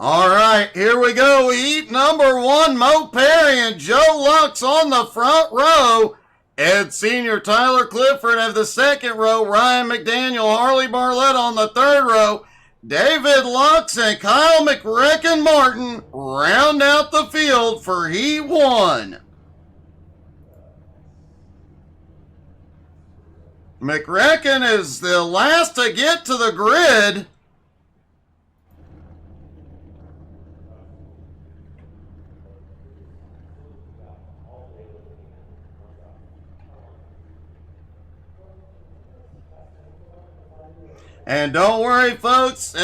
All right, here we go. Heat number one, Mo Perry and Joe Lux on the front row. Ed Sr., Tyler Clifford have the second row. Ryan McDaniel, Harley Barlett on the third row. David Lux and Kyle McRecken Martin round out the field for Heat 1. McRecken is the last to get to the grid. And don't worry, folks,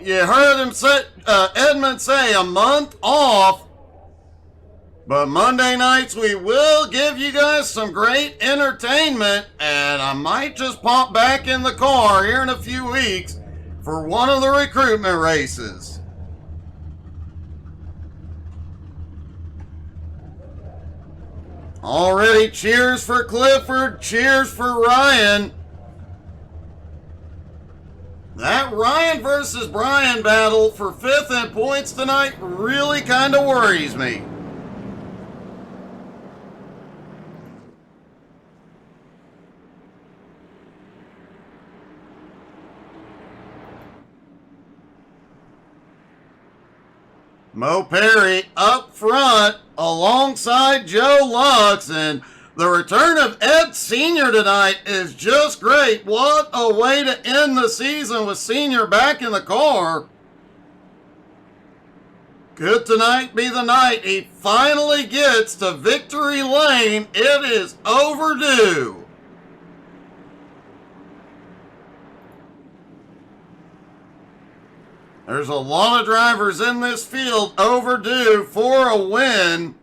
you heard him say, Edmund say a month off. But Monday nights we will give you guys some great entertainment. And I might just pop back in the car here in a few weeks for one of the recruitment races. Already cheers for Clifford, cheers for Ryan. That Ryan versus Brian battle for 5th in points tonight really kind of worries me. Mo Perry up front alongside Joe Lux, and the return of Ed Sr. tonight is just great. What a way to end the season with Sr. back in the car. Could tonight be the night he finally gets to victory lane? It is overdue. There's a lot of drivers in this field overdue for a win.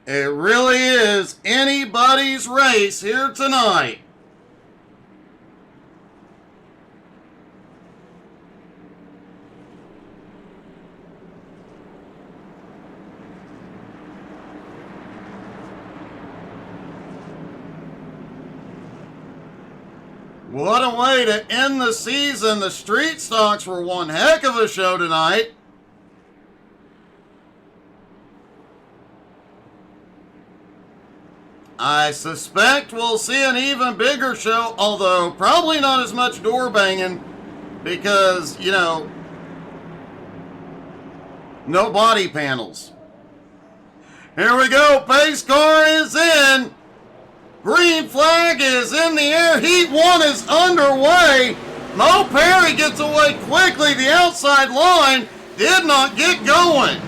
It really is anybody's race here tonight. What a way to end the season. The street stocks were one heck of a show tonight. I suspect we'll see an even bigger show, although probably not as much door banging because, you know, no body panels. Here we go. Pace car is in. Green flag is in the air. Heat 1 is underway. Mo Perry gets away quickly. The outside line did not get going.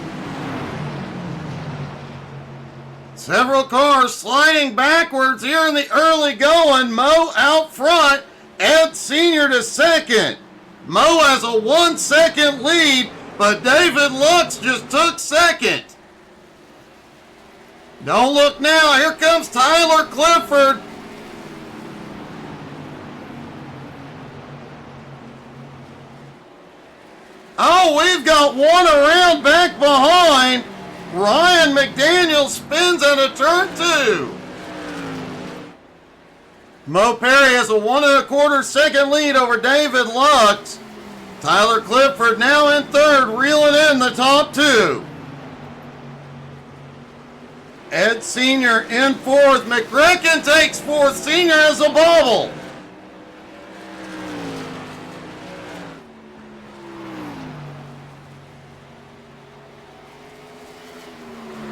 Several cars sliding backwards here in the early going. Mo out front. Ed Sr. to second. Mo has a 1 second lead, but David Lux just took second. Don't look now. Here comes Tyler Clifford. Oh, we've got one around back behind. Ryan McDaniel spins out of turn 2. Mo Perry has a 1 1/4 second lead over David Lux. Tyler Clifford now in third, reeling in the top 2. Ed Sr. in fourth. McRecken takes fourth. Sr. has a bobble.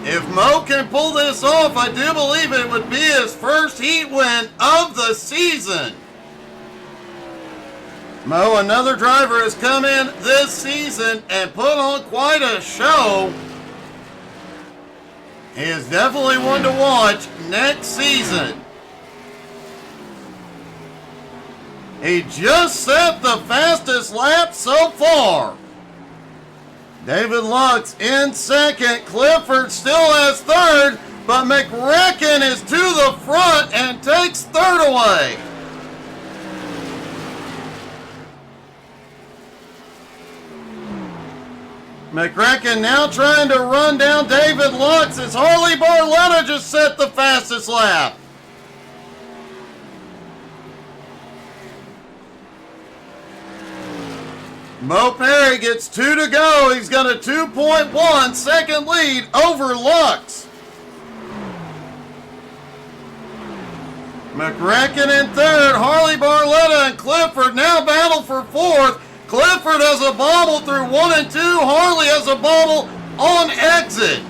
If Mo can pull this off, I do believe it would be his first heat win of the season. Mo, another driver, has come in this season and put on quite a show. He is definitely one to watch next season. He just set the fastest lap so far. David Lux in second. Clifford still has third, but McRecken is to the front and takes third away. McRecken now trying to run down David Lux as Harley Barletta just set the fastest lap. Mo Perry gets 2 to go. He's got a 2.1 second lead over Lux. McRecken in third. Harley Barletta and Clifford now battle for fourth. Clifford has a bobble through 1 and 2. Harley has a bobble on exit.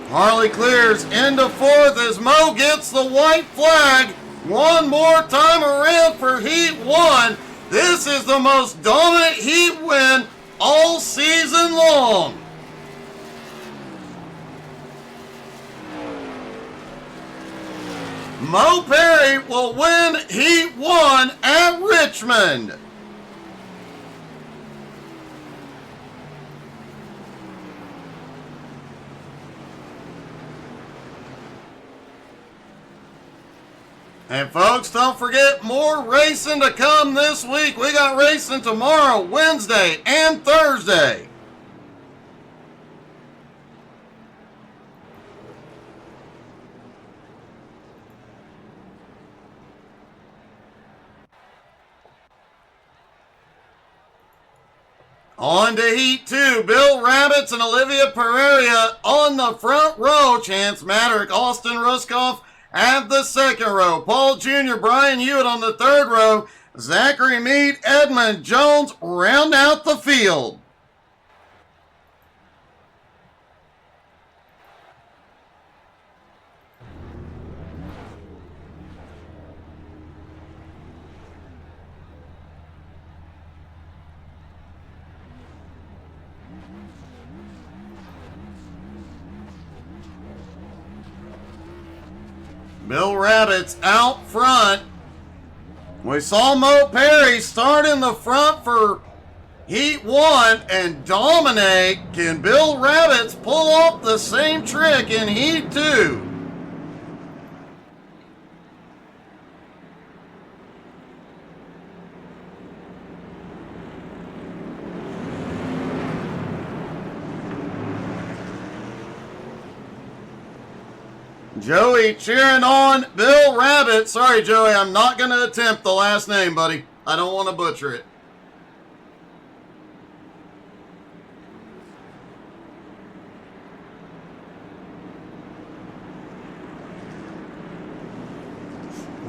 Harley clears into fourth as Mo gets the white flag. One more time around for Heat 1. This is the most dominant heat win all season long. Mo Perry will win Heat 1 at Richmond. And folks, don't forget, more racing to come this week. We got racing tomorrow, Wednesday, and Thursday. On to Heat 2. Bill Rabbits and Olivia Pereira on the front row. Chance Maddock, Austin Ruskoff at the second row. Paul Jr., Brian Hewitt on the third row. Zachary Meade, Edmund Jones round out the field. Bill Rabbits out front. We saw Mo Perry start in the front for Heat 1 and dominate. Can Bill Rabbits pull off the same trick in Heat 2? Joey cheering on Bill Rabbit. Sorry, Joey, I'm not going to attempt the last name, buddy. I don't want to butcher it.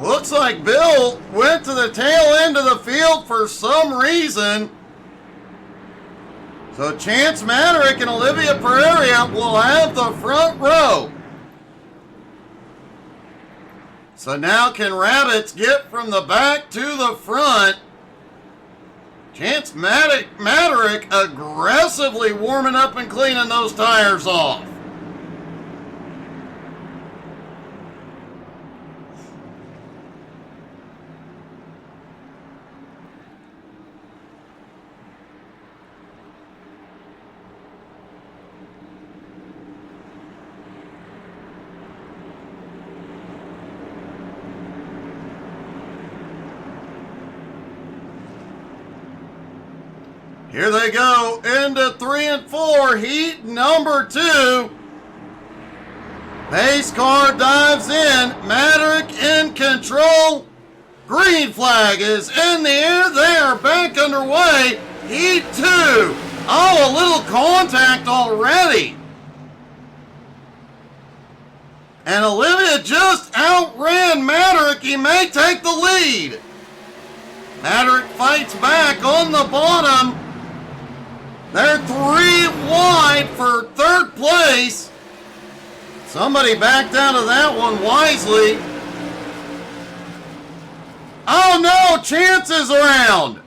Looks like Bill went to the tail end of the field for some reason. So Chance Maddock and Olivia Pereira will have the front row. So now can Rabbits get from the back to the front? Chance Maddock aggressively warming up and cleaning those tires off. Here they go into 3 and 4, heat number 2. Pace car dives in, Maddock in control. Green flag is in the air. They are back underway. Heat 2. Oh, a little contact already. And Olivia just outran Maddock. He may take the lead. Maddock fights back on the bottom. They're 3 wide for third place. Somebody backed out of that one wisely. Oh no, Chance is around.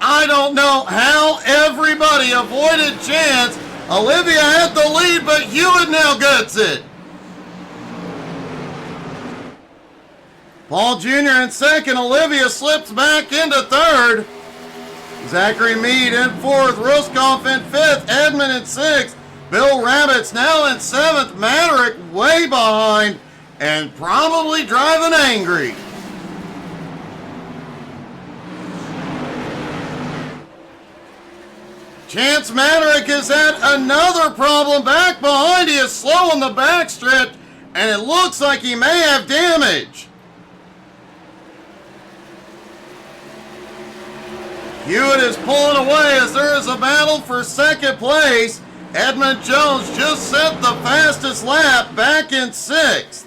I don't know how everybody avoided Chance. Olivia had the lead, but Hewitt now gets it. Paul Jr. in second. Olivia slips back into third. Zachary Meade in fourth. Ruskoff in fifth. Edmund in sixth. Bill Rabbits now in seventh. Maddock way behind and probably driving angry. Chance Maddock has had another problem back behind. He is slow on the backstretch, and it looks like he may have damage. Hewitt is pulling away as there is a battle for second place. Edmund Jones just set the fastest lap back in 6th.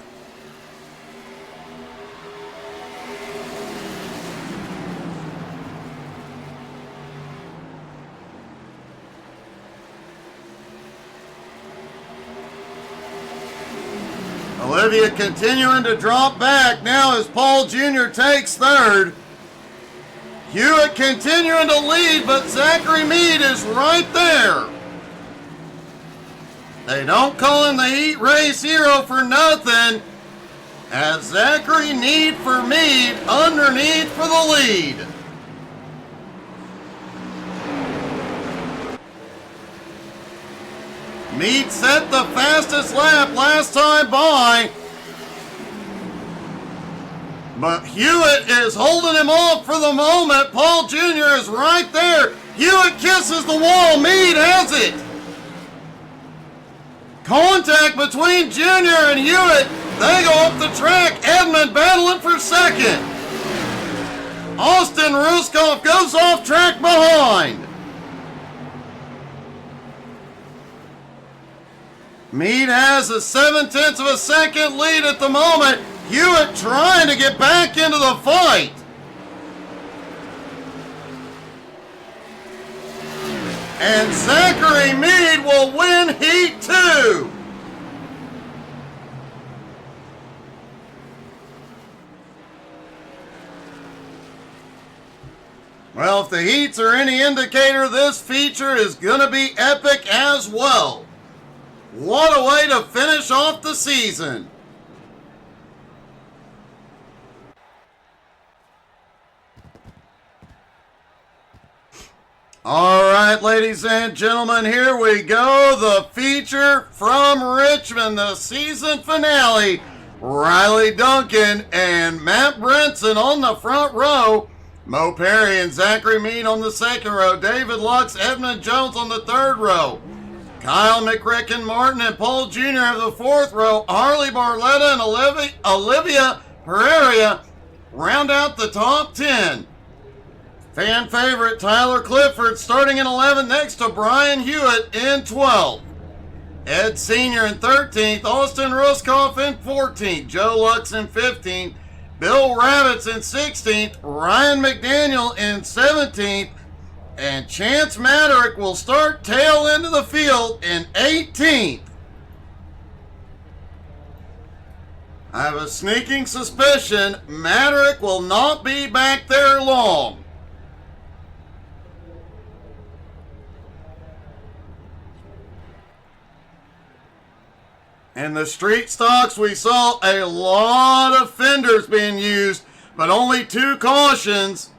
Olivia continuing to drop back now as Paul Jr. takes 3rd. Hewitt continuing to lead, but Zachary Meade is right there. They don't call him the heat race hero for nothing, as Zachary Need for Meade underneath for the lead. Meade set the fastest lap last time by, but Hewitt is holding him off for the moment. Paul Jr. is right there. Hewitt kisses the wall. Meade has it. Contact between Jr. and Hewitt. They go up the track. Edmund battling for 2nd. Austin Ruskoff goes off track behind. Meade has a 0.7 of a second lead at the moment. Hewitt trying to get back into the fight. And Zachary Meade will win Heat 2. Well, if the heats are any indicator, this feature is going to be epic as well. What a way to finish off the season. All right, ladies and gentlemen, here we go. The feature from Richmond, the season finale. Riley Duncan and Matt Brenson on the front row. Mo Perry and Zachary Meade on the second row. David Lux, Edmund Jones on the third row. Kyle McRicken Martin and Paul Jr. have the fourth row. Harley Barletta and Olivia Pereira round out the top 10. Fan favorite Tyler Clifford starting in 11th next to Brian Hewitt in 12th. Ed Sr. in 13th, Austin Ruskoff in 14th, Joe Lux in 15th, Bill Rabbits in 16th, Ryan McDaniel in 17th, and Chance Maderick will start tail into the field in 18th. I have a sneaking suspicion Maderick will not be back there long. In the street stocks, we saw a lot of fenders being used, but only 2 cautions.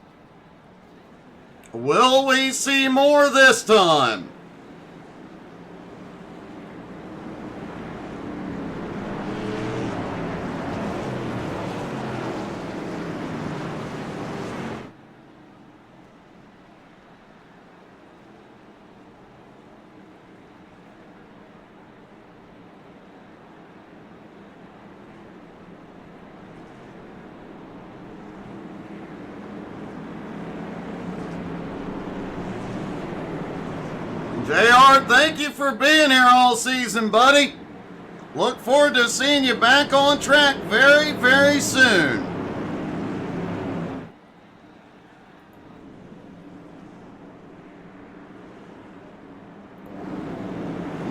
Will we see more this time? JR, thank you for being here all season, buddy. Look forward to seeing you back on track very, very soon.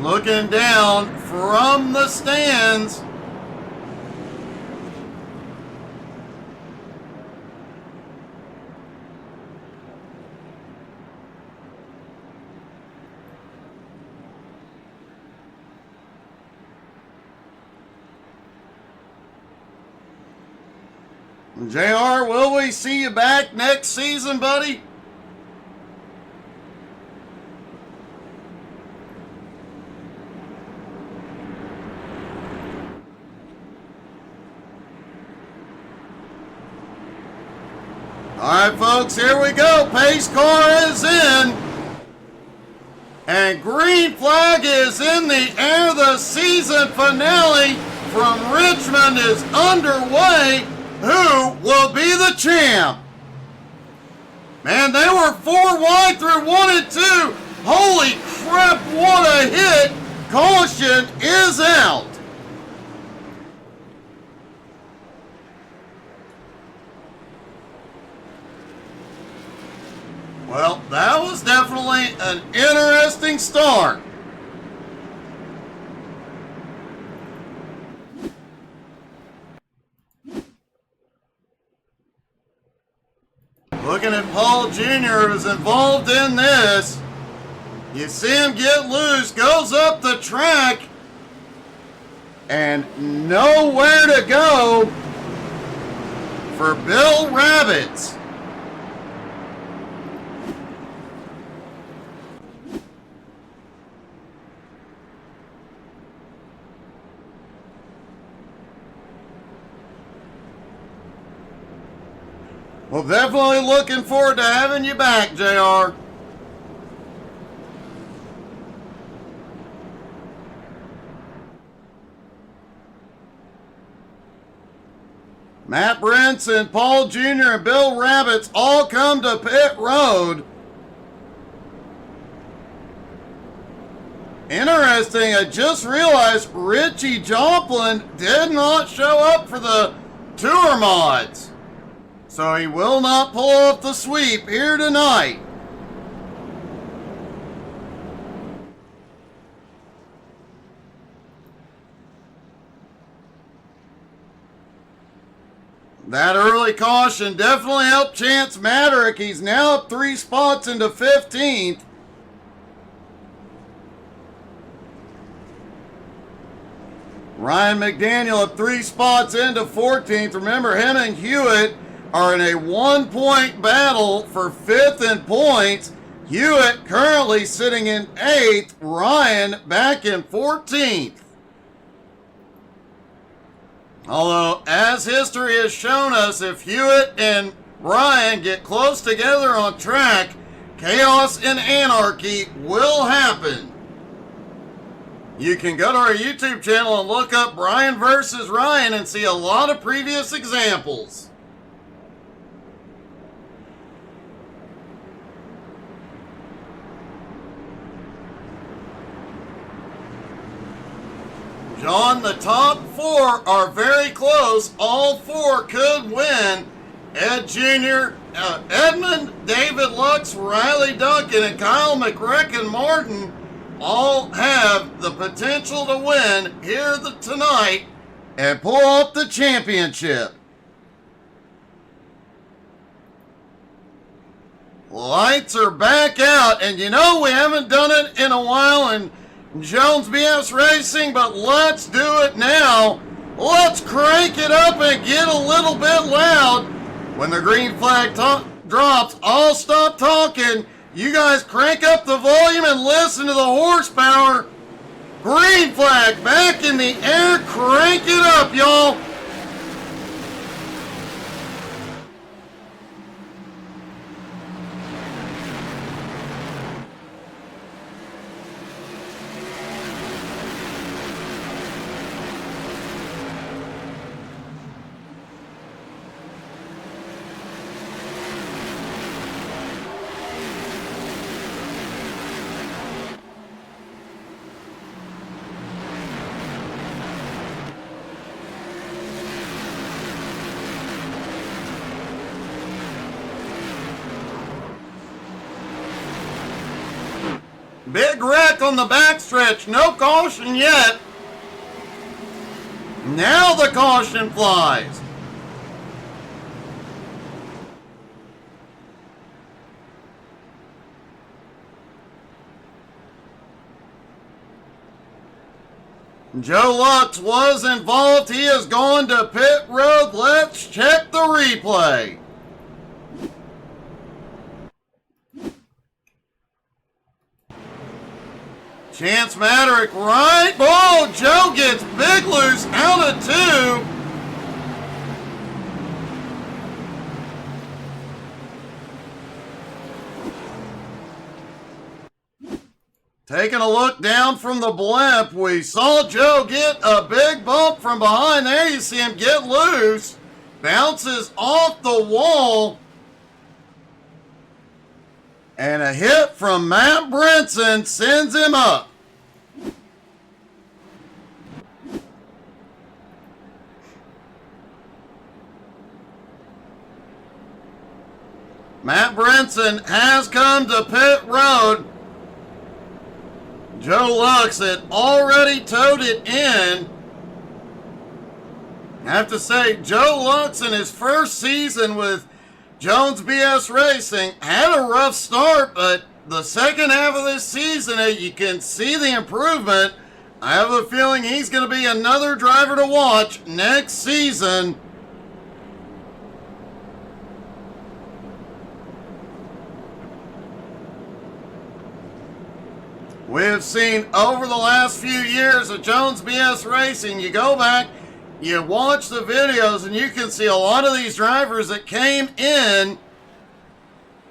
Looking down from the stands, JR, will we see you back next season, buddy? All right, folks, here we go. Pace car is in. And green flag is in the air. The season finale from Richmond is underway. Who will be the champ? Man, they were 4 wide through 1 and 2. Holy crap, what a hit. Caution is out. Well, that was definitely an interesting start. Looking at Paul Jr., who's involved in this. You see him get loose, goes up the track, and nowhere to go for Bill Rabbits. Well, definitely looking forward to having you back, JR. Matt Brinson, Paul Jr., and Bill Rabbits all come to pit road. Interesting, I just realized Richie Joplin did not show up for the tour mods. So he will not pull off the sweep here tonight. That early caution definitely helped Chance Maderick. He's now up 3 spots into 15th. Ryan McDaniel up 3 spots into 14th. Remember, him and Hewitt are in a 1-point battle for 5th in points. Hewitt currently sitting in 8th. Ryan back in 14th. Although, as history has shown us, if Hewitt and Ryan get close together on track, chaos and anarchy will happen. You can go to our YouTube channel and look up Brian versus Ryan and see a lot of previous examples. John, the top 4 are very close. All 4 could win. Ed Jr., Edmund, David Lux, Riley Duncan, and Kyle McRecken Martin all have the potential to win here tonight and pull off the championship. Lights are back out, and you know we haven't done it in a while in Jones BS Racing, but let's do it now. Let's crank it up and get a little bit loud. When the green flag drops, I'll stop talking. You guys crank up the volume and listen to the horsepower. Green flag back in the air. Crank it up, y'all. Big wreck on the backstretch. No caution yet. Now the caution flies. Joe Lux was involved. He has gone to pit road. Let's check the replay. Chance Maderick right. Oh, Joe gets big loose out of 2. Taking a look down from the blimp, we saw Joe get a big bump from behind there. You see him get loose. Bounces off the wall. And a hit from Matt Brinson sends him up. Matt Brinson has come to pit road. Joe Lux had already towed it in. I have to say, Joe Lux in his first season with Jones BS Racing had a rough start, but the second half of this season, you can see the improvement. I have a feeling he's going to be another driver to watch next season. We have seen over the last few years of Jones BS Racing, you go back, you watch the videos, and you can see a lot of these drivers that came in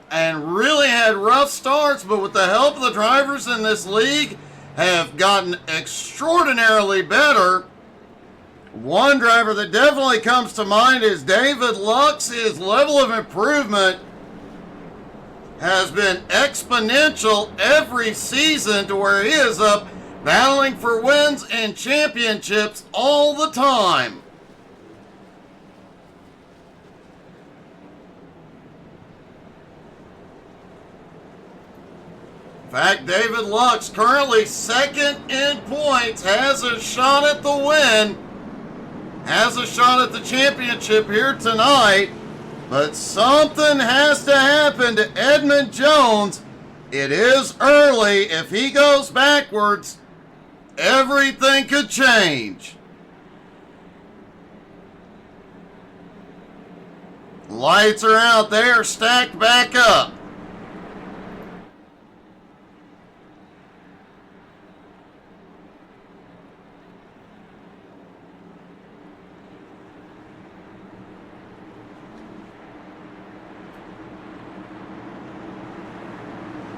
and really had rough starts, but with the help of the drivers in this league, have gotten extraordinarily better. One driver that definitely comes to mind is David Lux. His level of improvement has been exponential every season to where he is up battling for wins and championships all the time. In fact, David Lux, currently second in points, has a shot at the win, has a shot at the championship here tonight. But something has to happen to Edmund Jones. It is early. If he goes backwards, everything could change. Lights are out. They are stacked back up.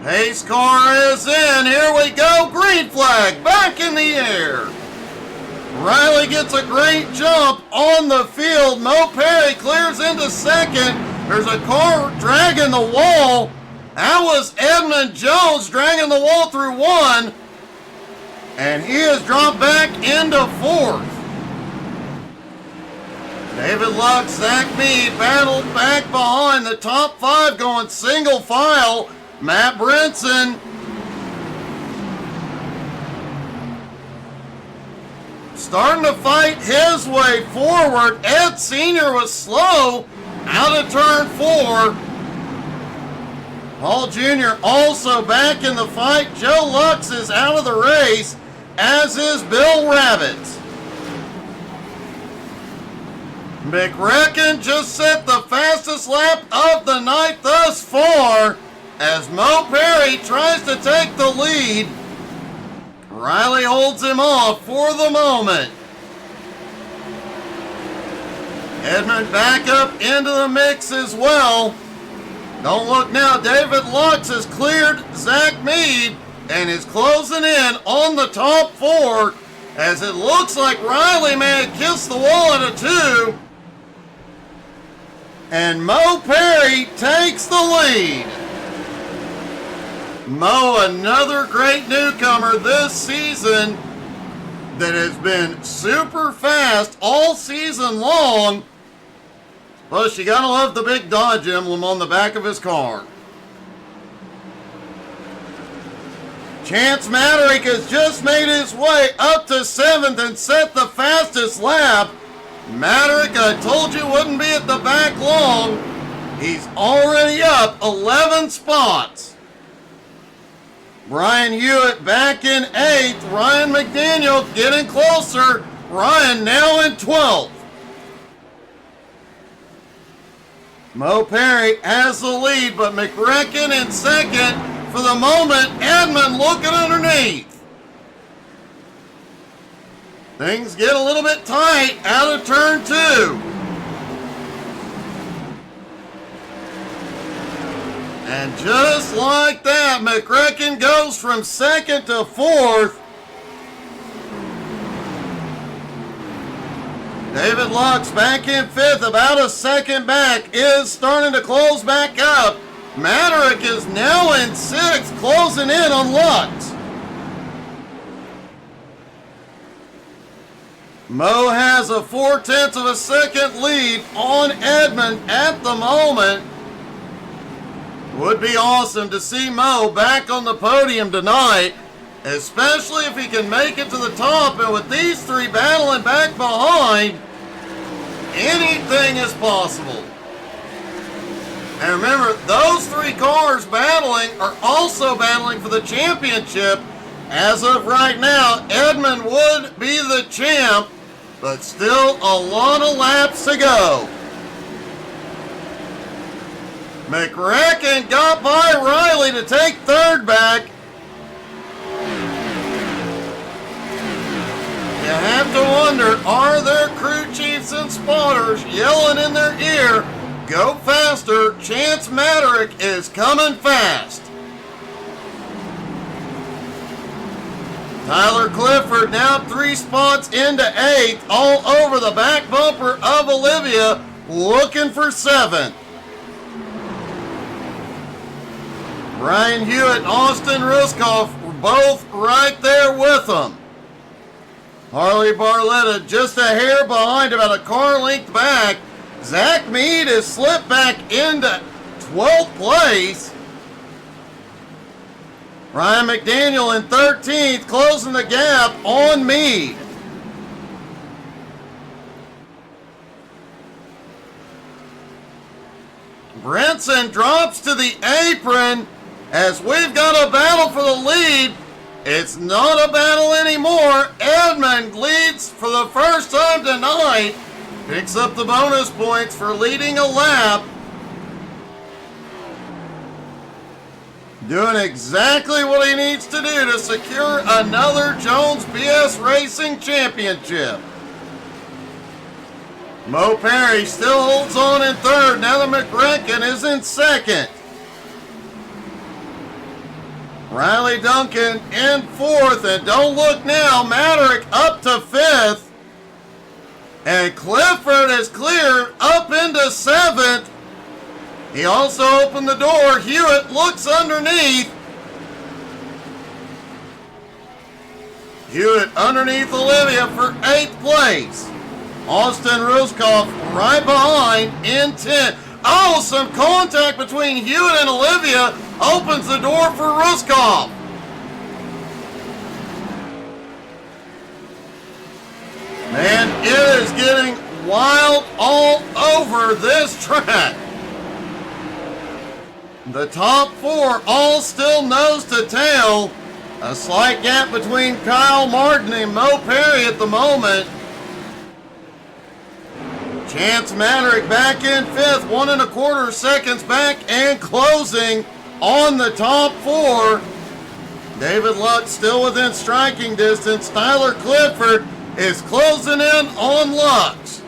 Pace car is in. Here we go. Green flag back in the air. Riley gets a great jump on the field. Mo Perry clears into second. There's a car dragging the wall. That was Edmund Jones dragging the wall through one. And he has dropped back into fourth. David Lux, Zach Mead battled back behind the top five going single file. Matt Brinson starting to fight his way forward. Ed Sr. was slow out of turn 4. Paul Jr. also back in the fight. Joe Lux is out of the race, as is Bill Rabbits. McRecken just set the fastest lap of the night thus far, as Mo Perry tries to take the lead. Riley holds him off for the moment. Edmund back up into the mix as well. Don't look now. David Lux has cleared Zach Mead and is closing in on the top 4, as it looks like Riley may have kissed the wall at a 2. And Mo Perry takes the lead. Mo, another great newcomer this season that has been super fast all season long. Plus, you gotta love the big Dodge emblem on the back of his car. Chance Maverick has just made his way up to 7th and set the fastest lap. Maverick, I told you wouldn't be at the back long. He's already up 11 spots. Brian Hewitt back in 8th. Ryan McDaniel getting closer. Ryan now in 12th. Mo Perry has the lead, but McRecken in 2nd. For the moment, Edmund looking underneath. Things get a little bit tight out of turn 2. And just like that, McRecken goes from 2nd to 4th. David Lux back in 5th, about a second back, is starting to close back up. Maverick is now in 6th, closing in on Lux. Mo has a 0.4 of a second lead on Edmond at the moment. Would be awesome to see Mo back on the podium tonight, especially if he can make it to the top. And with these three battling back behind, anything is possible. And remember, those three cars battling are also battling for the championship. As of right now, Edmond would be the champ, but still a lot of laps to go. McRacken got by Riley to take third back. You have to wonder, are there crew chiefs and spotters yelling in their ear, go faster, Chance Maderick is coming fast. Tyler Clifford now 3 spots into 8th, all over the back bumper of Olivia, looking for 7th. Brian Hewitt and Austin Ruskoff were both right there with them. Harley Barletta just a hair behind, about a car length back. Zach Mead has slipped back into 12th place. Ryan McDaniel in 13th, closing the gap on Mead. Brinson drops to the apron as we've got a battle for the lead. It's not a battle anymore. Edmond leads for the first time tonight. Picks up the bonus points for leading a lap. Doing exactly what he needs to do to secure another Jones BS Racing Championship. Mo Perry still holds on in 3rd. Now the McRacken is in 2nd. Riley Duncan in 4th. And don't look now, Maderick up to 5th. And Clifford is cleared up into 7th. He also opened the door. Hewitt looks underneath. Hewitt underneath Olivia for 8th place. Austin Ruskoff right behind in 10th. Oh, some contact between Hewitt and Olivia opens the door for Ruskoff. Man, it is getting wild all over this track. The top 4 all still nose to tail. A slight gap between Kyle Martin and Mo Perry at the moment. Chance Maderick back in 5th, 1 1/4 seconds back and closing on the top 4. David Lux still within striking distance. Tyler Clifford is closing in on Lux.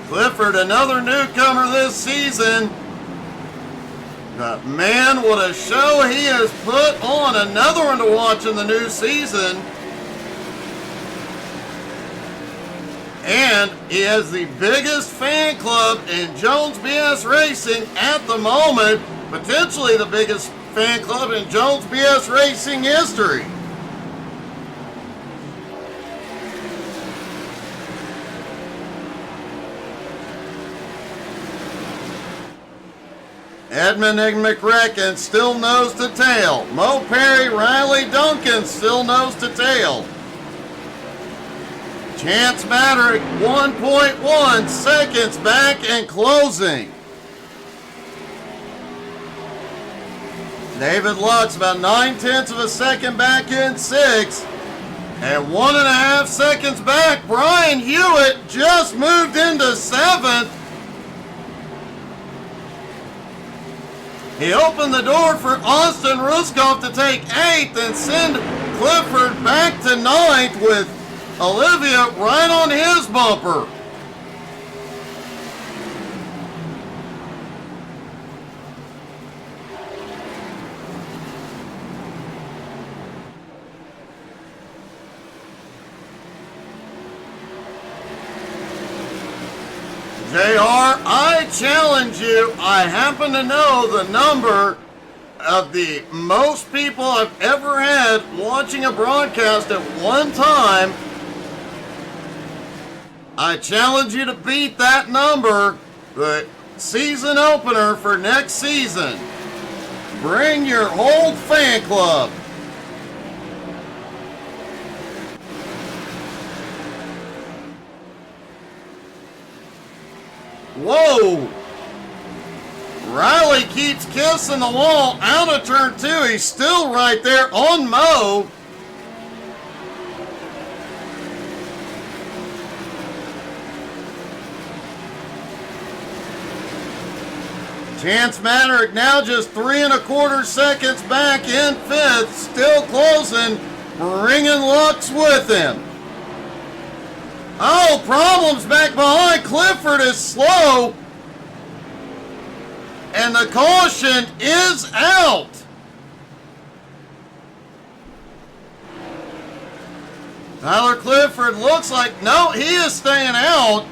Clifford, another newcomer this season. But man, what a show he has put on. Another one to watch in the new season. And he has the biggest fan club in Jones BS Racing at the moment. Potentially the biggest fan club in Jones BS Racing history. Edmond and McRacken still nose to tail. Mo Perry, Riley Duncan still nose to tail. Chance Maderick 1.1 seconds back and closing. David Lux about 9/10 of a second back in 6th. And 1.5 seconds back, Brian Hewitt just moved into 7th. He opened the door for Austin Ruskoff to take 8th and send Clifford back to 9th with Olivia right on his bumper. JR, I challenge you. I happen to know the number of the most people I've ever had watching a broadcast at one time. I challenge you to beat that number, the season opener for next season. Bring your whole fan club. Whoa! Riley keeps kissing the wall out of turn 2. He's still right there on Mo. Chance Maverick now just 3 1/4 seconds back in 5th, still closing, bringing Lux with him. Oh, problems back behind. Clifford is slow. And the caution is out. Tyler Clifford looks like, no, he is staying out.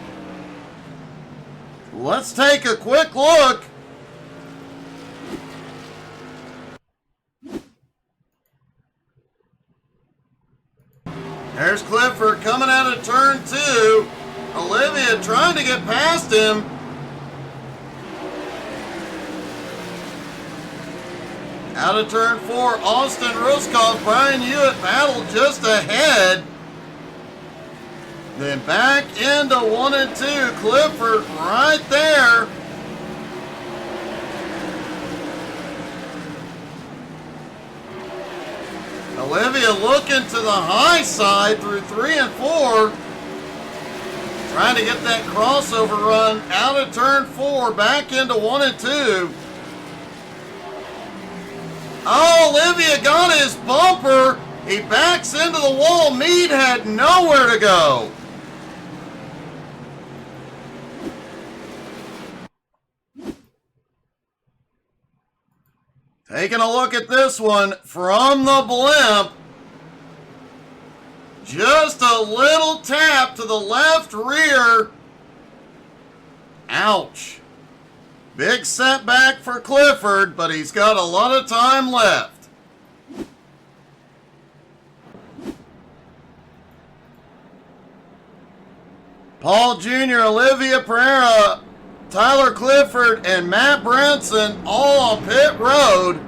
Let's take a quick look. There's Clifford coming out of turn 2. Olivia trying to get past him. Out of turn 4, Austin Ruskov, Brian Hewitt battle just ahead. Then back into 1 and 2. Clifford right there. Olivia looking to the high side through 3 and 4. Trying to get that crossover run out of turn 4, back into 1 and 2. Oh, Olivia got his bumper. He backs into the wall. Meade had nowhere to go. Taking a look at this one from the blimp. Just a little tap to the left rear. Ouch. Big setback for Clifford, but he's got a lot of time left. Paul Jr., Olivia Pereira, Tyler Clifford, and Matt Branson all on pit road.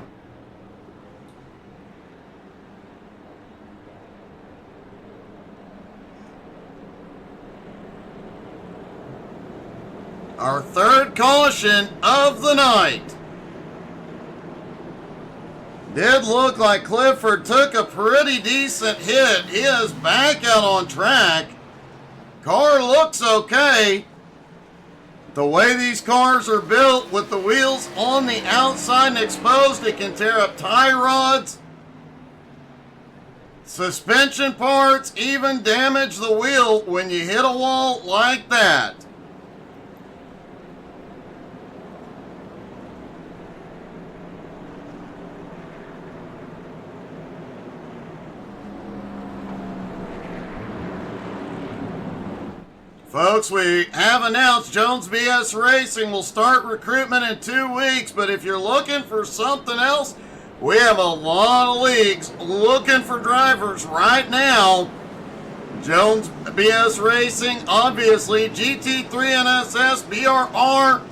Our third caution of the night. Did look like Clifford took a pretty decent hit. He is back out on track. Car looks okay. The way these cars are built with the wheels on the outside and exposed, it can tear up tie rods, suspension parts, even damage the wheel when you hit a wall like that. Folks, we have announced Jones BS Racing will start recruitment in 2 weeks, but if you're looking for something else, we have a lot of leagues looking for drivers right now. Jones BS Racing, obviously, GT3 NSS, BRR,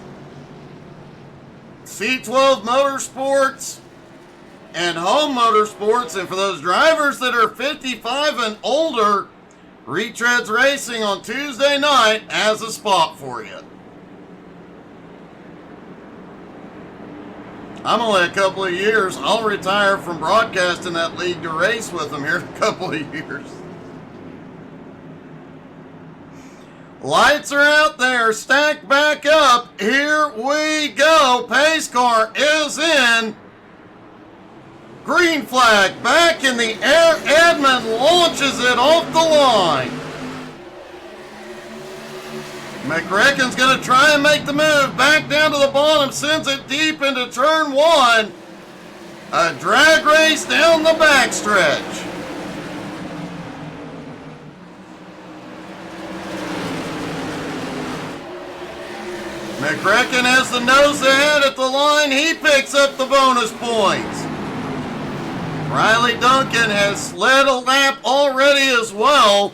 C12 Motorsports, and Home Motorsports. And for those drivers that are 55 and older, Retreads Racing on Tuesday night has a spot for you. I'm only a couple of years. I'll retire from broadcasting that league to race with them here in a couple of years. Lights are out there. Stacked back up. Here we go. Pace car is in. Green flag back in the air. Edmund launches it off the line. McRacken's going to try and make the move. Back down to the bottom. Sends it deep into turn 1. A drag race down the backstretch. McCracken has the nose ahead at the line. He picks up the bonus points. Riley Duncan has led a lap already as well.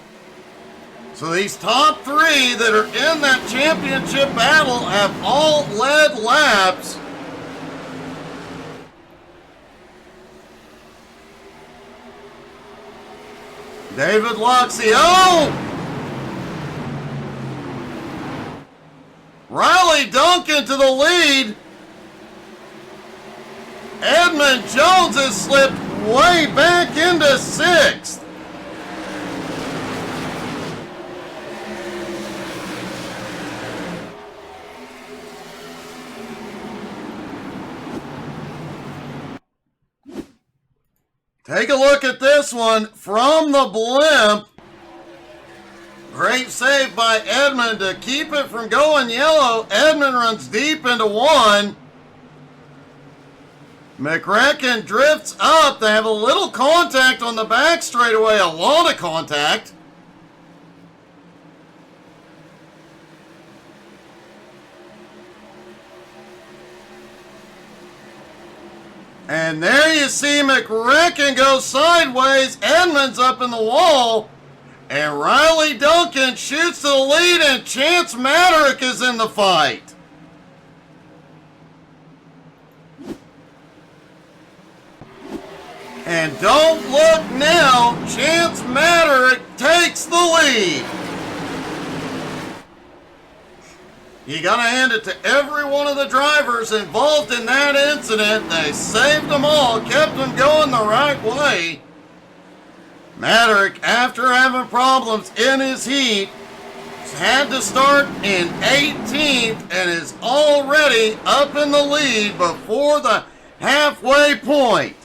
So these top three that are in that championship battle have all led laps. David Loxie, Riley Duncan to the lead. Edmund Jones has slipped way back into sixth. Take a look at this one from the blimp. Great save by Edmund to keep it from going yellow. Edmund runs deep into one. McCracken drifts up. They have a little contact on the back straightaway, a lot of contact. And there you see McCracken go sideways. Edmund's up in the wall. And Riley Duncan shoots to the lead, and Chance Maderick is in the fight. And don't look now, Chance Maderick takes the lead. You gotta hand it to every one of the drivers involved in that incident. They saved them all, kept them going the right way. Maderick, after having problems in his heat, had to start in 18th and is already up in the lead before the halfway point.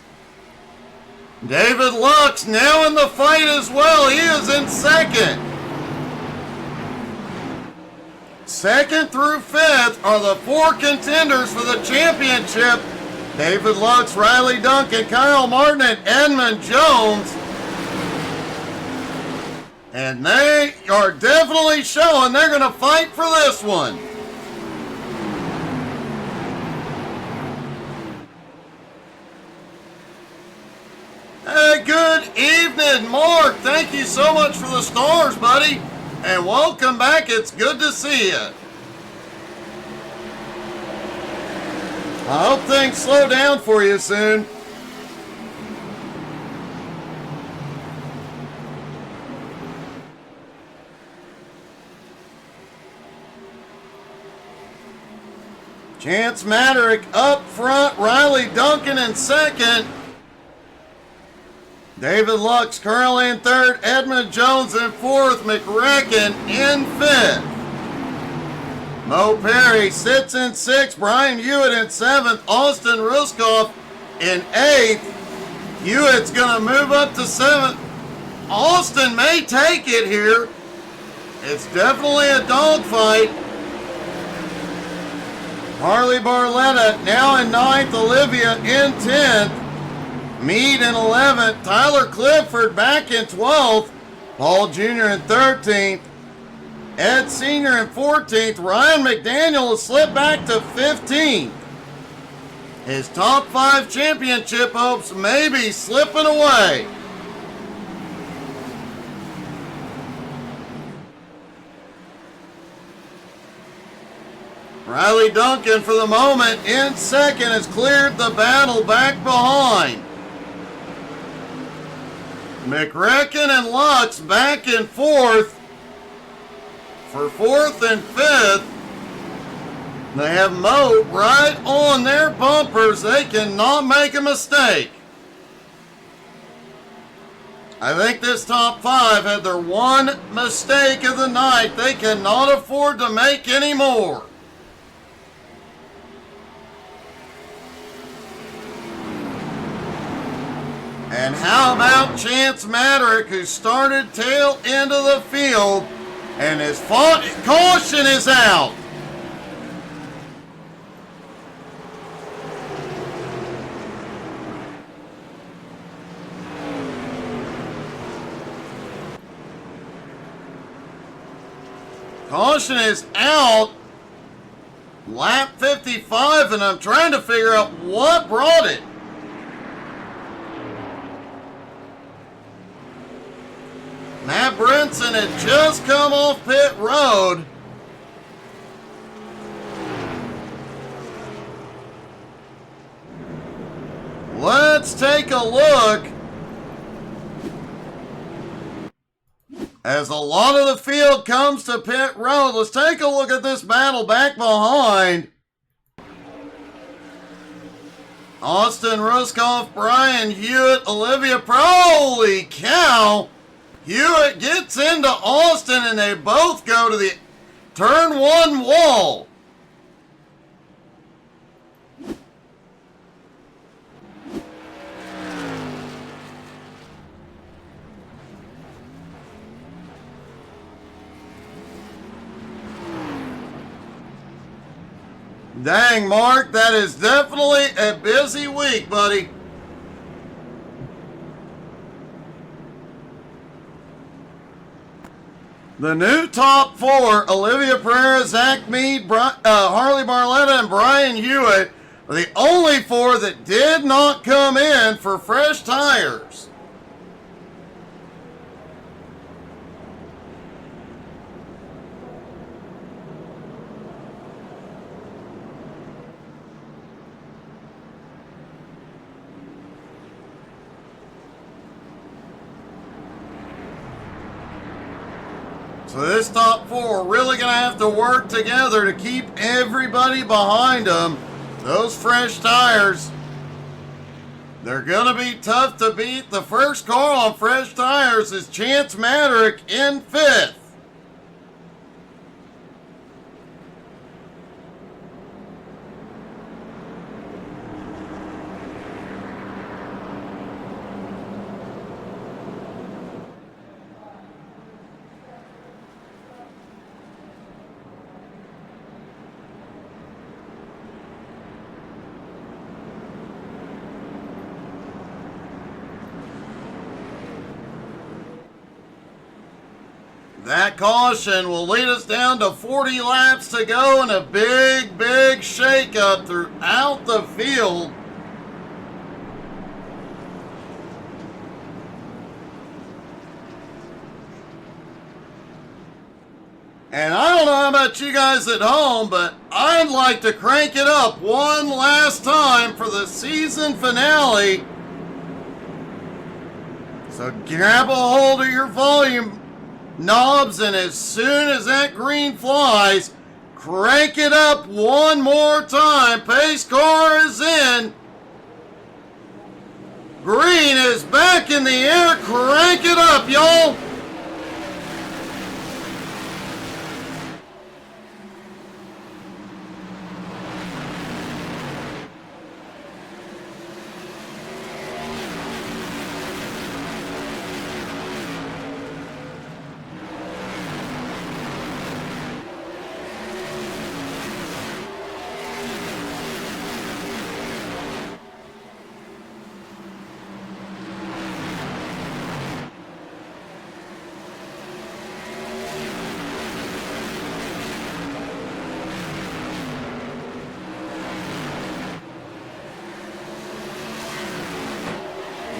David Lux now in the fight as well. He is in second. Second through fifth are the four contenders for the championship. David Lux, Riley Duncan, Kyle Martin, and Edmund Jones. And they are definitely showing they're going to fight for this one. Hey, good evening, Mark. Thank you so much for the stars, buddy. And welcome back. It's good to see you. I hope things slow down for you soon. Chance Maderick up front, Riley Duncan in second. David Lux currently in third, Edmund Jones in fourth, McCracken in fifth. Mo Perry sits in sixth, Brian Hewitt in seventh, Austin Ruskoff in eighth. Hewitt's going to move up to seventh. Austin may take it here. It's definitely a dogfight. Harley Barletta now in ninth, Olivia in 10th, Meade in 11th, Tyler Clifford back in 12th, Paul Jr. in 13th, Ed Sr. in 14th, Ryan McDaniel has slipped back to 15th. His top five championship hopes may be slipping away. Riley Duncan, for the moment, in second, has cleared the battle back behind. McCracken and Lux back in fourth. For fourth and fifth, they have Moat right on their bumpers. They cannot make a mistake. I think this top five had their one mistake of the night. They cannot afford to make any more. And how about Chance Maderick, who started tail end of the field, and his caution is out. Caution is out. Lap 55, and I'm trying to figure out what brought it. Matt Brinson had just come off pit road. Let's take a look. As a lot of the field comes to pit road, let's take a look at this battle back behind. Austin Ruskoff, Brian Hewitt, Olivia Holy cow! Hewitt gets into Austin and they both go to the turn one wall. Dang, Mark, that is definitely a busy week, buddy. The new top four, Olivia Pereira, Zach Mead, Harley Barletta, and Brian Hewitt, are the only four that did not come in for fresh tires. So this top four are really going to have to work together to keep everybody behind them. Those fresh tires, they're going to be tough to beat. The first car on fresh tires is Chance Madrick in fifth. That caution will lead us down to 40 laps to go and a big, big shakeup throughout the field. And I don't know how about you guys at home, but I'd like to crank it up one last time for the season finale. So grab a hold of your volume knobs, and as soon as that green flies, crank it up one more time. Pace car is in. Green is back in the air. Crank it up, y'all.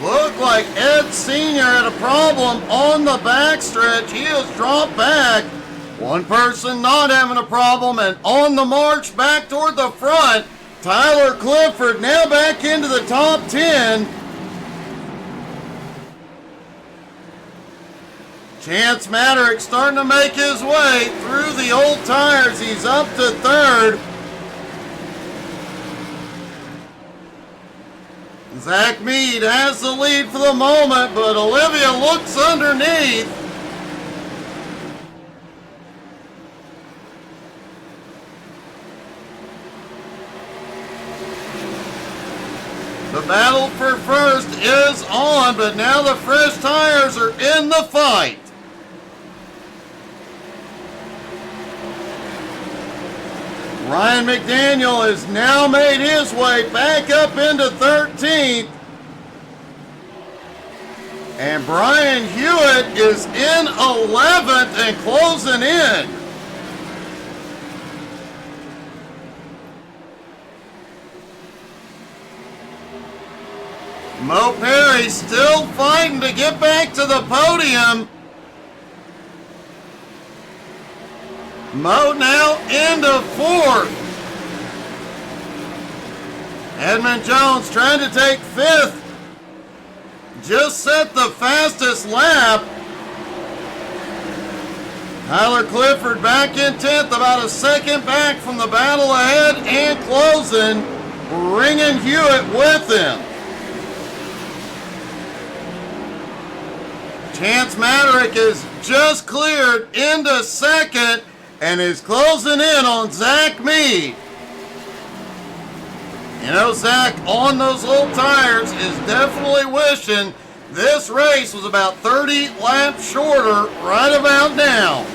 Looked like Ed Sr. had a problem on the backstretch. He has dropped back. One person not having a problem, and on the march back toward the front, Tyler Clifford now back into the top 10. Chance Madrick starting to make his way through the old tires. He's up to third. Zach Mead has the lead for the moment, but Olivia looks underneath. The battle for first is on, but now the fresh tires are in the fight. Ryan McDaniel has now made his way back up into 13th. And Brian Hewitt is in 11th and closing in. Mo Perry still fighting to get back to the podium. Mo now into fourth. Edmund Jones trying to take fifth. Just set the fastest lap. Tyler Clifford back in 10th, about a second back from the battle ahead and closing, bringing Hewitt with him. Chance Maderick is just cleared into second and is closing in on Zach Mead. You know, Zach on those old tires is definitely wishing this race was about 30 laps shorter right about now.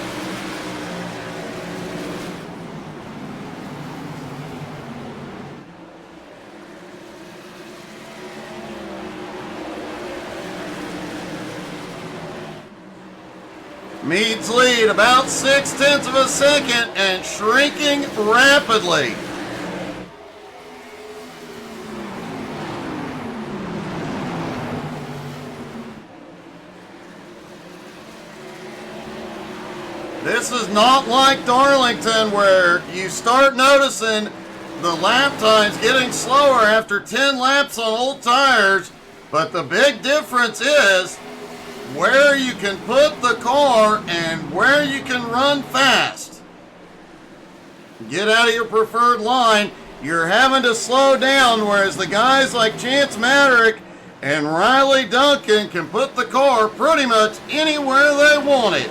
Mead's lead about 0.6 of a second and shrinking rapidly. This is not like Darlington where you start noticing the lap times getting slower after 10 laps on old tires, but the big difference is where you can put the car and where you can run fast. Get out of your preferred line, you're having to slow down, whereas the guys like Chance Maderick and Riley Duncan can put the car pretty much anywhere they want it.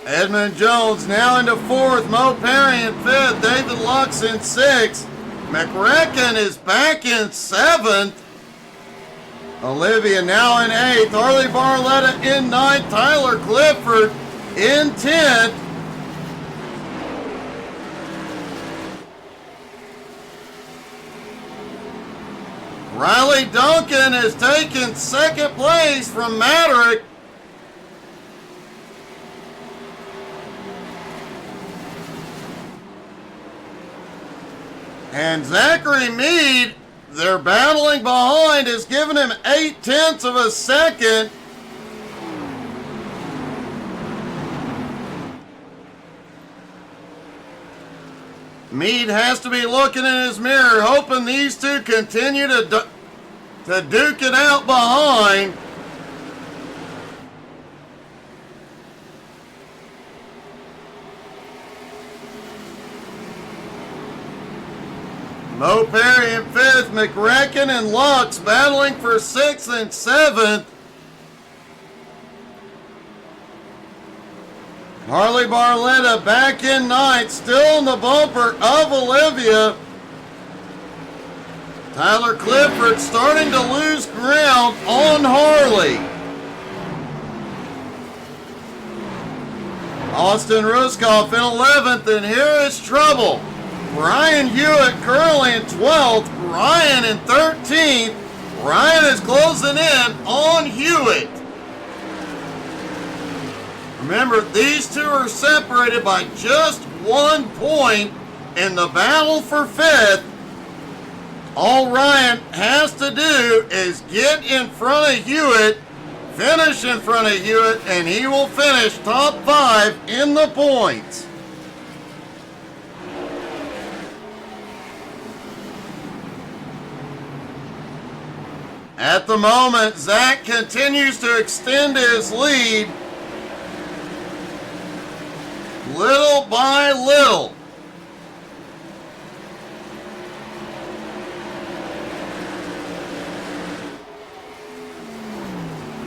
Edmund Jones now into fourth, Mo Perry in fifth, David Lux in sixth, McRecken is back in seventh, Olivia now in eighth, Harley Barletta in ninth, Tyler Clifford in 10th. Riley Duncan is taking second place from Maderick. And Zachary Mead, they're battling behind, is giving him 0.8 of a second. Mead has to be looking in his mirror, hoping these two continue to duke it out behind. Mo Perry in fifth, McRecken and Lux battling for sixth and seventh. Harley Barletta back in ninth, still in the bumper of Olivia. Tyler Clifford starting to lose ground on Harley. Austin Ruskoff in 11th, and here is trouble. Brian Hewitt currently in 12th, Ryan in 13th. Ryan is closing in on Hewitt. Remember, these two are separated by just 1 point in the battle for fifth. All Ryan has to do is get in front of Hewitt, finish in front of Hewitt, and he will finish top 5 in the points. At the moment, Zach continues to extend his lead little by little.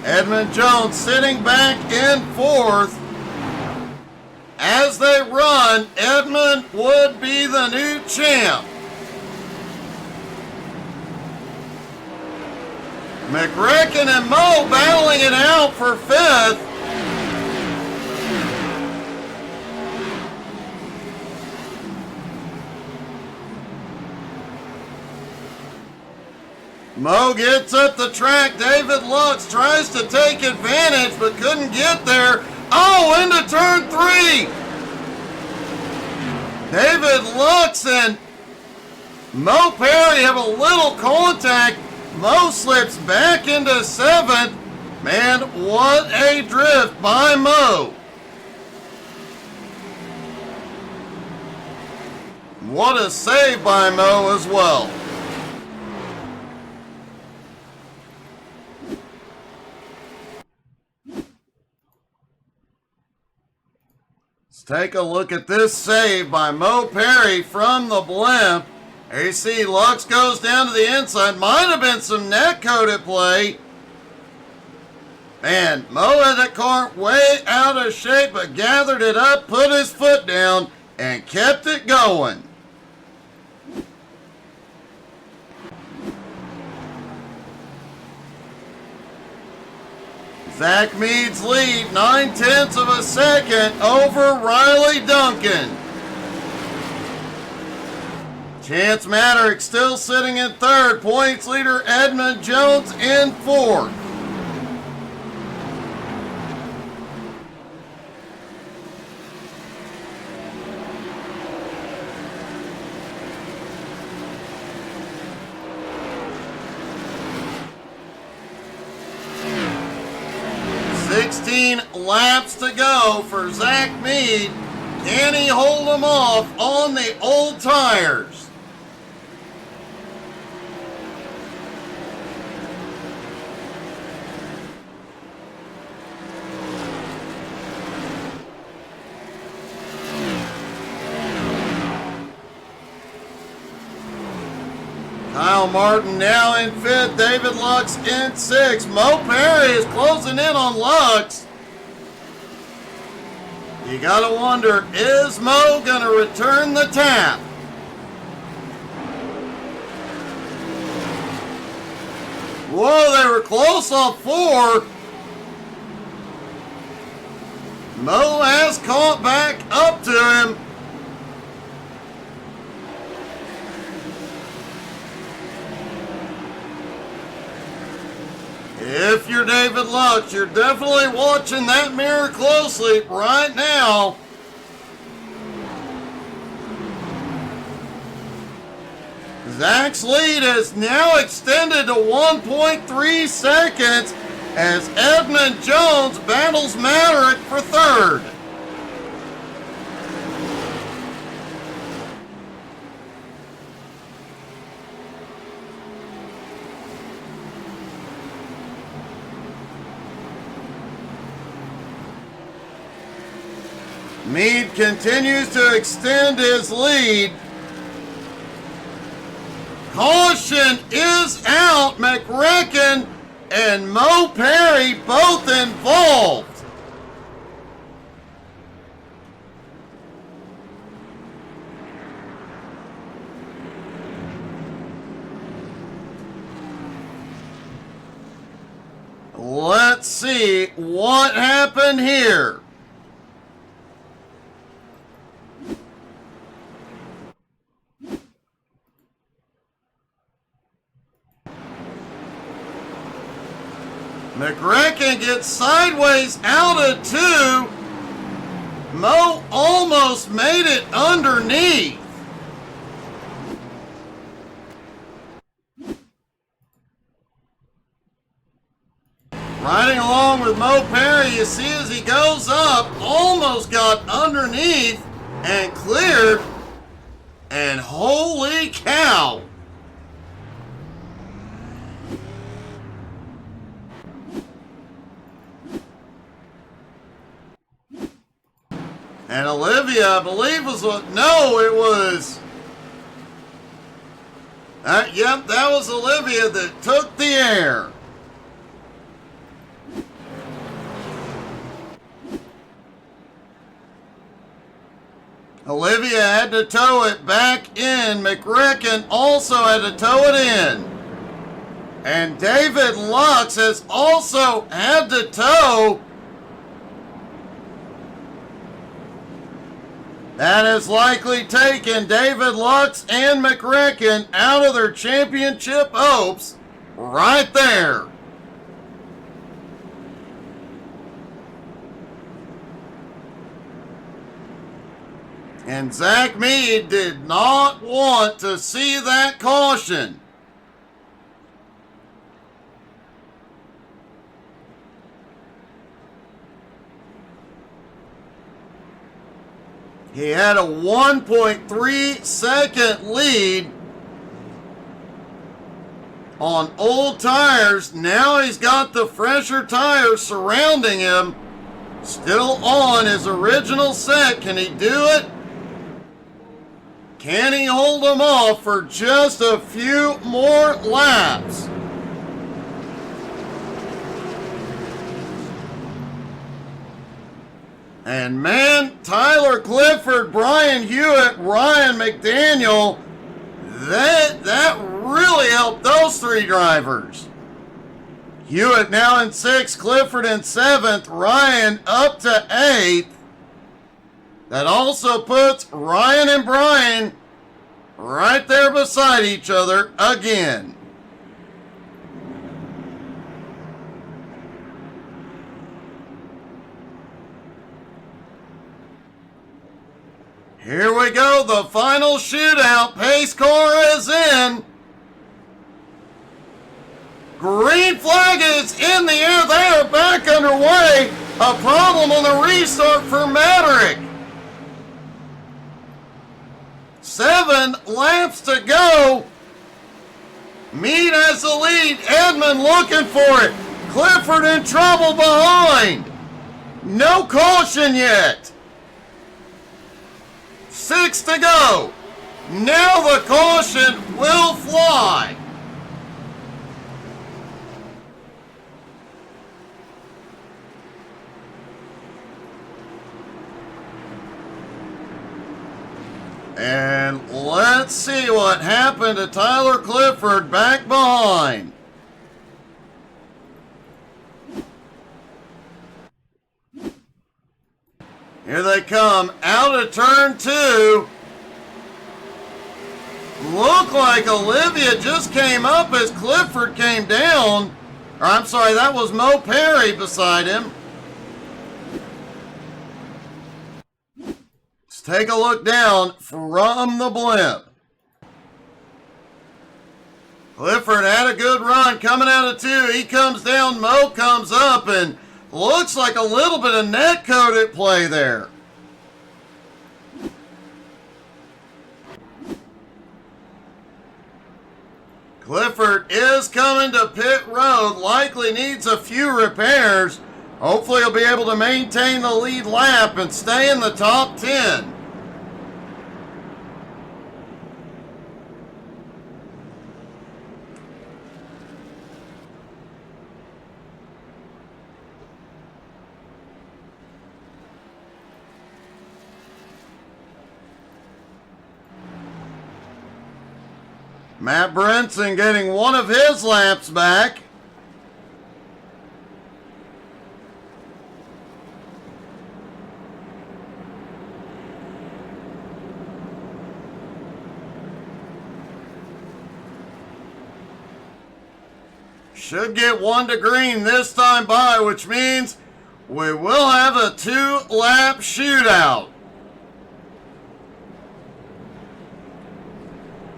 Edmund Jones sitting back in fourth. As they run, Edmund would be the new champ. McRecken and Mo battling it out for fifth. Mo gets up the track. David Lux tries to take advantage but couldn't get there. Oh, into turn 3. David Lux and Mo Perry have a little contact. Mo slips back into 7th. Man, what a drift by Mo. What a save by Mo as well. Let's take a look at this save by Mo Perry from the blimp. There you see Lux goes down to the inside. Might have been some net code at play. Man, Mo had that car way out of shape, but gathered it up, put his foot down, and kept it going. Zach Mead's lead, 9/10 of a second over Riley Duncan. Chance Maddox still sitting in 3rd. Points leader Edmund Jones in 4th. Laps to go for Zach Mead. Can he hold them off on the old tires? Kyle Martin now in 5th. David Lux in 6th. Mo Perry is closing in on Lux. You gotta wonder, is Mo gonna return the tap? Whoa, they were close off 4. Mo has caught back up to him. If you're David Lux, you're definitely watching that mirror closely right now. Zach's lead is now extended to 1.3 seconds as Edmund Jones battles Maverick for 3rd. Mead continues to extend his lead. Caution is out. McRecken and Mo Perry both involved. Let's see what happened here. McRecken gets sideways out of 2. Mo almost made it underneath. Riding along with Mo Perry, you see as he goes up, almost got underneath and cleared. And holy cow. And Olivia, I believe, was what? No, it was. Yep, that was Olivia that took the air. Olivia had to tow it back in. McRecken also had to tow it in. And David Lux has also had to tow. That has likely taken David Lux and McRecken out of their championship hopes right there. And Zach Mead did not want to see that caution. He had a 1.3 second lead on old tires. Now he's got the fresher tires surrounding him. Still on his original set. Can he do it? Can he hold them off for just a few more laps? And man, Tyler Clifford, Brian Hewitt, Ryan McDaniel, that really helped those three drivers. Hewitt now in 6th, Clifford in 7th, Ryan up to 8th. That also puts Ryan and Brian right there beside each other again. Here we go, the final shootout. Pace car is in. Green flag is in the air. They are back underway. A problem on the restart for Maverick. 7 laps to go. Mead has the lead. Edmond looking for it. Clifford in trouble behind. No caution yet. 6 to go. Now the caution will fly. And let's see what happened to Tyler Clifford back behind. Here they come out of turn 2. Looked like Olivia just came up as Clifford came down. Or I'm sorry, that was Mo Perry beside him. Let's take a look down from the blimp. Clifford had a good run coming out of 2. He comes down, Mo comes up, and looks like a little bit of net code at play there. Clifford is coming to pit road. Likely needs a few repairs. Hopefully he'll be able to maintain the lead lap and stay in the top 10. Matt Brinson getting one of his laps back. Should get 1 to green this time by, which means we will have a 2-lap shootout.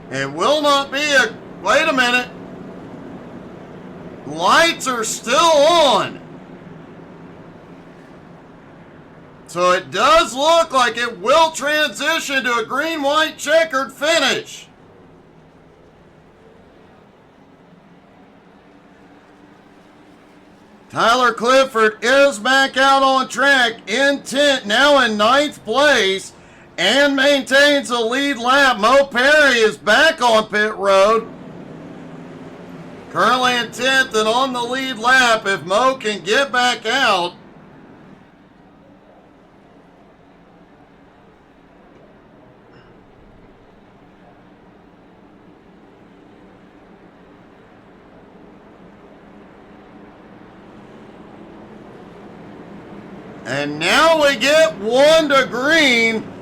It will not be a... Wait a minute. Lights are still on. So it does look like it will transition to a green-white checkered finish. Tyler Clifford is back out on track in 10th, now in 9th place, and maintains the lead lap. Mo Perry is back on pit road. Currently in 10th and on the lead lap. If Mo can get back out. And now we get 1 to green.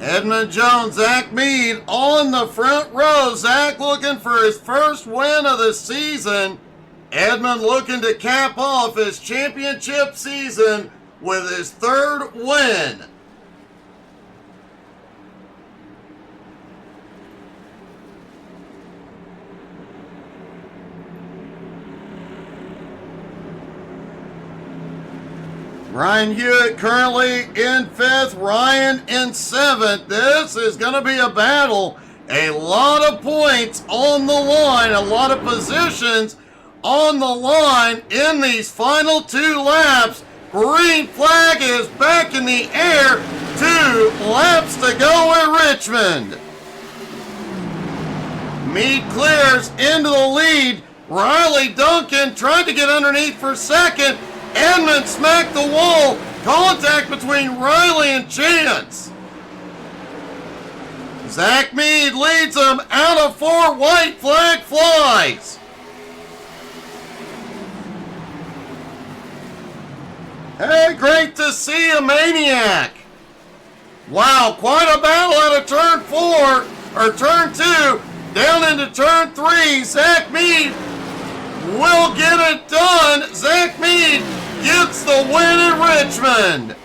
Edmund Jones, Zach Mead on the front row. Zach looking for his first win of the season. Edmund looking to cap off his championship season with his 3rd win. Ryan Hewitt currently in 5th, Ryan in 7th. This is going to be a battle. A lot of points on the line, a lot of positions on the line in these final 2 laps. Green flag is back in the air. 2 laps to go at Richmond. Meade clears into the lead. Riley Duncan tried to get underneath for second. Edmund smacked the wall. Contact between Riley and Chance. Zach Meade leads them out of 4. White flag flies. Hey, great to see a Maniac. Wow, quite a battle out of turn 4, or turn 2, down into turn 3. Zach Meade will get it done. Zach Meade gets the win in Richmond.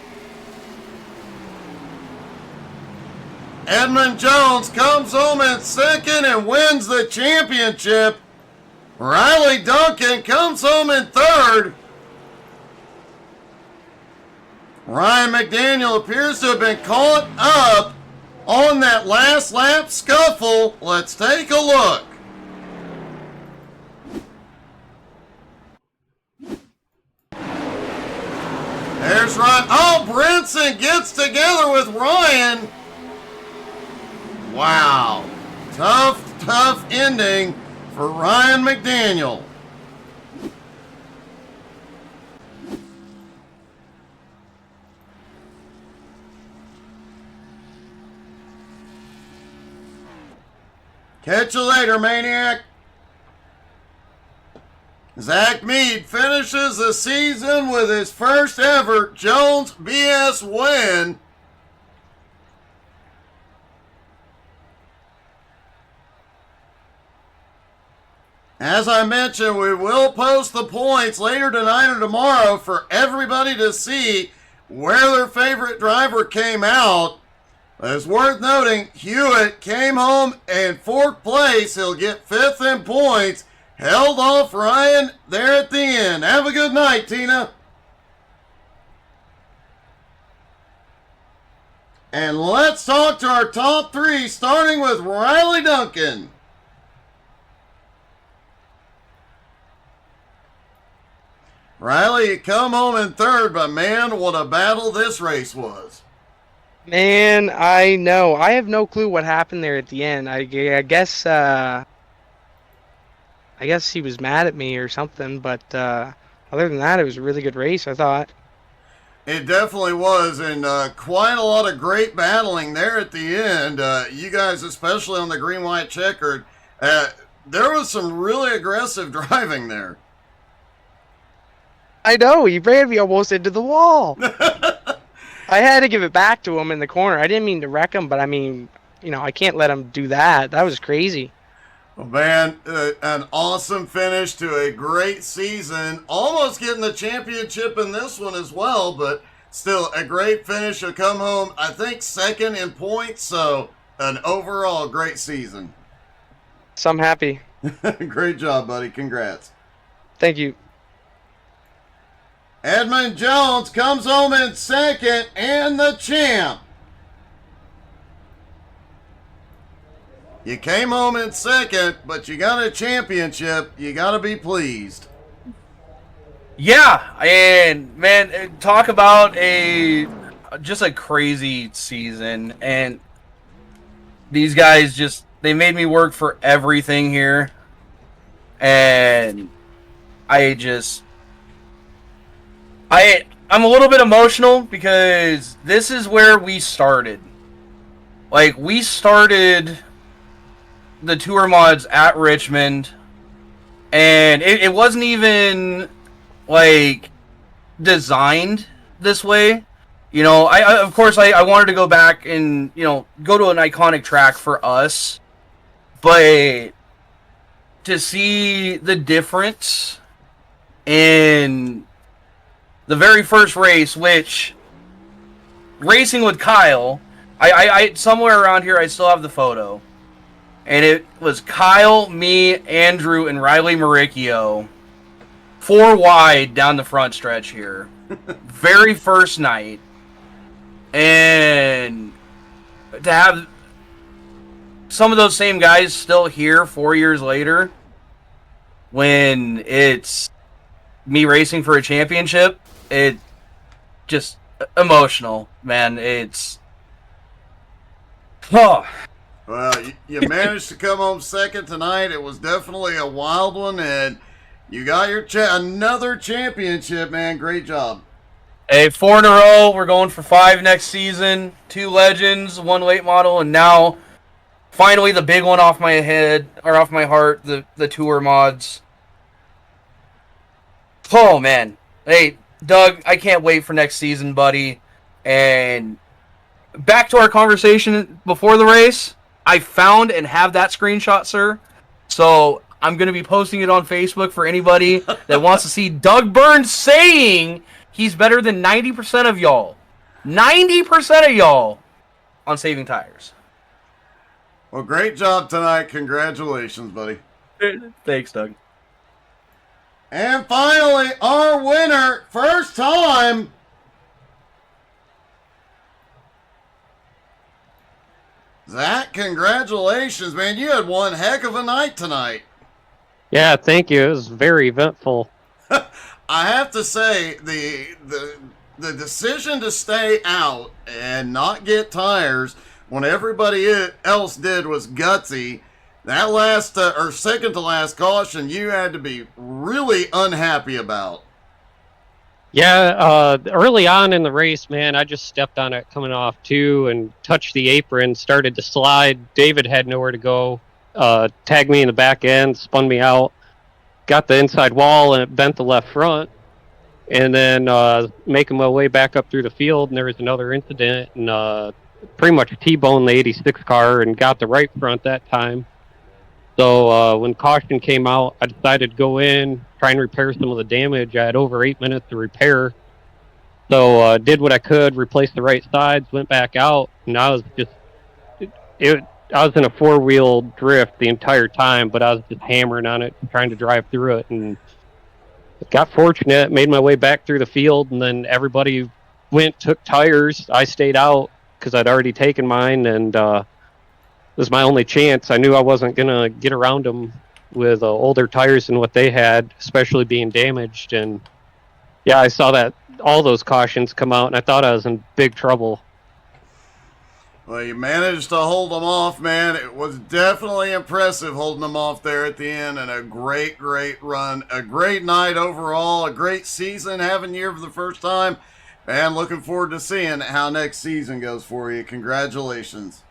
Edmund Jones comes home in 2nd and wins the championship. Riley Duncan comes home in 3rd. Ryan McDaniel appears to have been caught up on that last lap scuffle. Let's take a look. There's Ryan. Oh, Brinson gets together with Ryan. Wow. Tough ending for Ryan McDaniel. Catch you later, Maniac. Zach Meade finishes the season with his first ever Jones BS win. As I mentioned, we will post the points later tonight or tomorrow for everybody to see where their favorite driver came out. It's worth noting, Hewitt came home in 4th place. He'll get 5th in points. Held off Ryan there at the end. Have a good night, Tina. And let's talk to our top 3, starting with Riley Duncan. Riley, you come home in 3rd, but man, what a battle this race was. Man, I know. I have no clue what happened there at the end. I guess he was mad at me or something, but other than that, it was a really good race, I thought. It definitely was, and quite a lot of great battling there at the end. You guys, especially on the green-white checkered, there was some really aggressive driving there. I know, he ran me almost into the wall. I had to give it back to him in the corner. I didn't mean to wreck him, but I mean, you know, I can't let him do that. That was crazy. Well, man, an awesome finish to a great season. Almost getting the championship in this one as well, but still a great finish. He'll come home, I think, 2nd in points, so an overall great season. So I'm happy. Great job, buddy. Congrats. Thank you. Edmund Jones comes home in 2nd and the champ. You came home in 2nd, but you got a championship. You got to be pleased. Yeah, and man, talk about just a crazy season. And these guys they made me work for everything here. And I'm a little bit emotional because this is where we started. Like, we started the tour mods at Richmond, and it wasn't even, like, designed this way. You know, of course, I wanted to go back and, you know, go to an iconic track for us, but to see the difference in the very first race, which racing with Kyle, I somewhere around here I still have the photo, and it was Kyle, me, Andrew, and Riley Maricchio 4 wide down the front stretch here. Very first night. And to have some of those same guys still here 4 years later, when it's me racing for a championship, it just emotional, man. It's Well, you managed to come home second tonight. It was definitely a wild one, and you got your another championship, man. Great job. Hey, 4 in a row. We're going for 5 next season. 2 legends, 1 late model, and now finally the big one off my head, or off my heart, the tour mods. Oh, man. Hey, Doug, I can't wait for next season, buddy. And back to our conversation before the race, I found and have that screenshot, sir. So I'm going to be posting it on Facebook for anybody that wants to see Doug Burns saying he's better than 90% of y'all. 90% of y'all on saving tires. Well, great job tonight. Congratulations, buddy. Thanks, Doug. And finally, our winner, first time. Zach, congratulations, man. You had one heck of a night tonight. Yeah, thank you. It was very eventful. I have to say, the decision to stay out and not get tires when everybody else did was gutsy. That last, or second to last caution, you had to be really unhappy about. Yeah, early on in the race, man, I just stepped on it coming off too and touched the apron, started to slide. David had nowhere to go. Tagged me in the back end, spun me out, got the inside wall, and it bent the left front. And then making my way back up through the field, and there was another incident, and pretty much T-boned the 86 car and got the right front that time. So when caution came out, I decided to go in, try and repair some of the damage. I had over 8 minutes to repair. So did what I could, replaced the right sides, went back out, and I was just I was in a 4-wheel drift the entire time, but I was just hammering on it, trying to drive through it, and got fortunate, made my way back through the field, and then everybody took tires. I stayed out because I'd already taken mine, and it was my only chance. I knew I wasn't going to get around them with older tires than what they had, especially being damaged. And yeah, I saw that all those cautions come out, and I thought I was in big trouble. Well, you managed to hold them off, man. It was definitely impressive holding them off there at the end, and a great, great run. A great night overall, a great season, having you here for the first time, and looking forward to seeing how next season goes for you. Congratulations.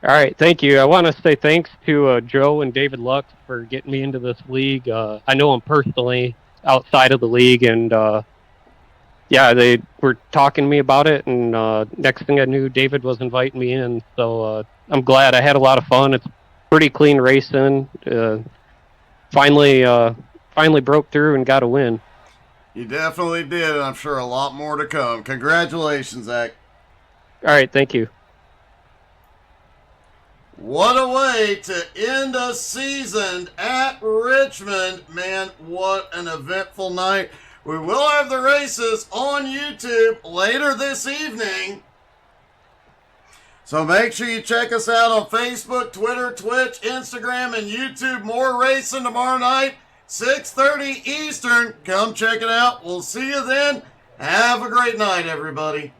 All right, thank you. I want to say thanks to Joe and David Lux for getting me into this league. I know them personally outside of the league, and yeah, they were talking to me about it, and next thing I knew, David was inviting me in. So I'm glad. I had a lot of fun. It's pretty clean racing. Finally broke through and got a win. You definitely did, and I'm sure a lot more to come. Congratulations, Zach. All right, thank you. What a way to end a season at Richmond. Man, what an eventful night. We will have the races on YouTube later this evening. So make sure you check us out on Facebook, Twitter, Twitch, Instagram, and YouTube. More racing tomorrow night, 6:30 Eastern. Come check it out. We'll see you then. Have a great night, everybody.